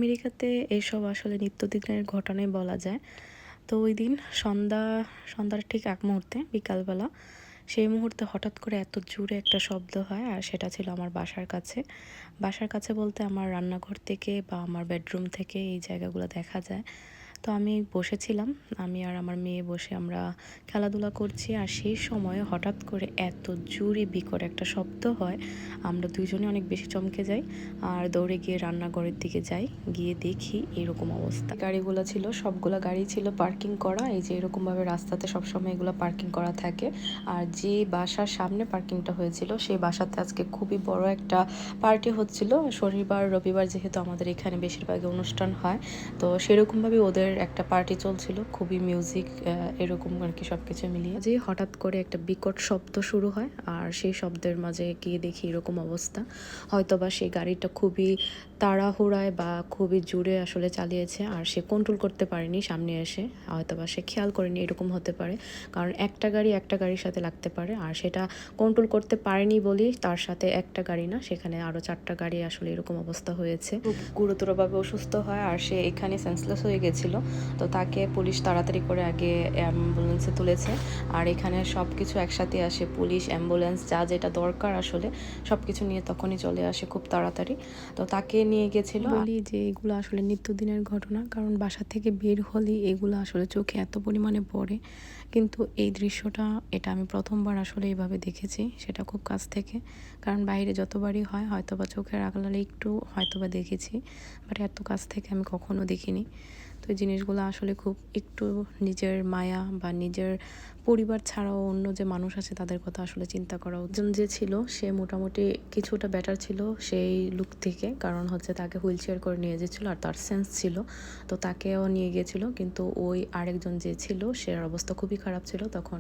আমেরিকাতে এসব আসলে নিত্যদিনের ঘটনাই বলা যায়। তো ওই দিন সন্ধ্যার ঠিক এক মুহূর্তে বিকালবেলা সেই মুহূর্তে হঠাৎ করে এত জোরে একটা শব্দ হয়, আর সেটা ছিল আমার বাসার কাছে। বাসার কাছে বলতে আমার রান্নাঘর থেকে বা আমার বেডরুম থেকে এই জায়গাগুলো দেখা যায়। তো আমি বসেছিলাম, আমি আর আমার মেয়ে বসে আমরা খেলাধুলা করছি, আর সেই সময় হঠাৎ করে এত জোরে বিকট একটা শব্দ হয়। আমরা দুইজনে অনেক বেশি চমকে যাই আর দৌড়ে গিয়ে রান্নাঘরের দিকে যাই। গিয়ে দেখি এরকম অবস্থা। গাড়িগুলো ছিল, সবগুলো গাড়ি ছিল পার্কিং করা, এই যে এরকমভাবে রাস্তাতে সবসময় এগুলো পার্কিং করা থাকে। আর যে বাসার সামনে পার্কিংটা হয়েছিল সেই বাসাতে আজকে খুবই বড় একটা পার্টি হচ্ছিল। শনিবার রবিবার যেহেতু আমাদের এখানে বেশিরভাগই অনুষ্ঠান হয়, তো সেরকমভাবে ওদের একটা পার্টি চলছিল, খুবই মিউজিক এরকম আর কি সব কিছু মিলিয়ে। যে হঠাৎ করে একটা বিকট শব্দ শুরু হয়, আর সেই শব্দের মাঝে গিয়ে দেখি এরকম অবস্থা। হয়তোবা সেই গাড়িটা খুবই তাড়াহুড়ায় বা খুবই জোরে আসলে চালিয়েছে, আর সে কন্ট্রোল করতে পারেনি সামনে এসে, হয়তোবা সে খেয়াল করেনি, এরকম হতে পারে। কারণ একটা গাড়ি একটা গাড়ির সাথে লাগতে পারে, আর সেটা কন্ট্রোল করতে পারেনি বলেই তার সাথে একটা গাড়ি না, সেখানে আরও 4টা গাড়ি আসলে এরকম অবস্থা হয়েছে। খুব গুরুতরভাবে অসুস্থ হয়, আর সে এখানে সেন্সলেস হয়ে গেছিল। তো তাকে পুলিশ তাড়াতাড়ি করে আগে অ্যাম্বুলেন্সে তুলেছে। আর এখানে সব কিছু একসাথে আসে, পুলিশ, অ্যাম্বুলেন্স, যা যেটা দরকার আসলে সব কিছু নিয়ে তখনই চলে আসে খুব তাড়াতাড়ি। তো তাকে নিয়ে গেছিলো। বলি যে এগুলো আসলে নিত্যদিনের ঘটনা, কারণ বাসা থেকে বের হলেই এগুলো আসলে চোখে এত পরিমাণে পড়ে। কিন্তু এই দৃশ্যটা, এটা আমি প্রথমবার আসলে এইভাবে দেখেছি, সেটা খুব কাছ থেকে। কারণ বাইরে যতবারই হয় হয়তোবা চোখের আড়ালে একটু হয়তোবা দেখেছি, বাট এত কাছ থেকে আমি কখনো দেখিনি। তো এই জিনিসগুলো আসলে খুব একটু নিজের মায়া বা নিজের পরিবার ছাড়াও অন্য যে মানুষ আছে তাদের কথা আসলে চিন্তা করা উচিত। একজন যে ছিল সে মোটামুটি কিছুটা বেটার ছিল সেই লুক থেকে, কারণ হচ্ছে তাকে হুইল চেয়ার করে নিয়ে যেছিল আর তার সেন্স ছিল, তো তাকেও নিয়ে গিয়েছিল। কিন্তু ওই আরেকজন যে ছিল সে অবস্থা খুবই খারাপ ছিল, তখন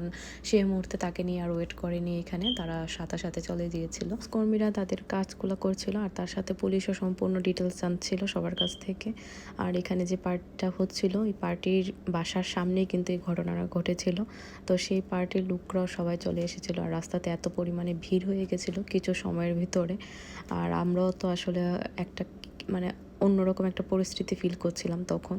সেই মুহূর্তে তাকে নিয়ে আর ওয়েট করেনি এখানে, তারা সাথে সাথে চলে গিয়েছিল। কর্মীরা তাদের কাজগুলো করছিল, আর তার সাথে পুলিশও সম্পূর্ণ ডিটেলস জানছিল সবার কাছ থেকে। আর এখানে যে পার্টিটা হচ্ছিল, এই পার্টির বাসার সামনেই কিন্তু এই ঘটনাটা ঘটেছিল। তো সেই পার্টির লোকরাও সবাই চলে এসেছিল, আর রাস্তাতে এত পরিমাণে ভিড় হয়ে গেছিলো কিছু সময়ের ভিতরে। আর আমরাও তো আসলে একটা মানে অন্যরকম একটা পরিস্থিতি ফিল করছিলাম তখন,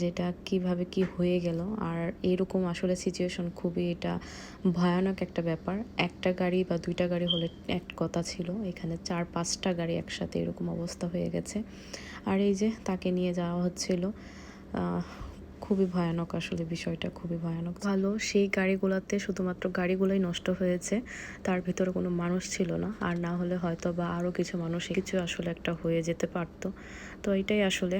যেটা কিভাবে কি হয়ে গেল। আর এরকম আসলে সিচুয়েশন খুবই এটা ভয়ানক একটা ব্যাপার। একটা গাড়ি বা 2টা গাড়ি হলে এক কথা ছিল, এখানে 4-5টা গাড়ি একসাথে এরকম অবস্থা হয়ে গেছে। আর এই যে তাকে নিয়ে যাওয়া হচ্ছিল, খুবই ভয়ানক আসলে বিষয়টা, খুবই ভয়ানক। ভালো সেই গাড়িগুলোতে শুধুমাত্র গাড়িগুলোই নষ্ট হয়েছে, তার ভিতরে কোনো মানুষ ছিল না, আর না হলে হয়তো বা আরও কিছু মানুষ কিছু আসলে একটা হয়ে যেতে পারতো। তো এটাই আসলে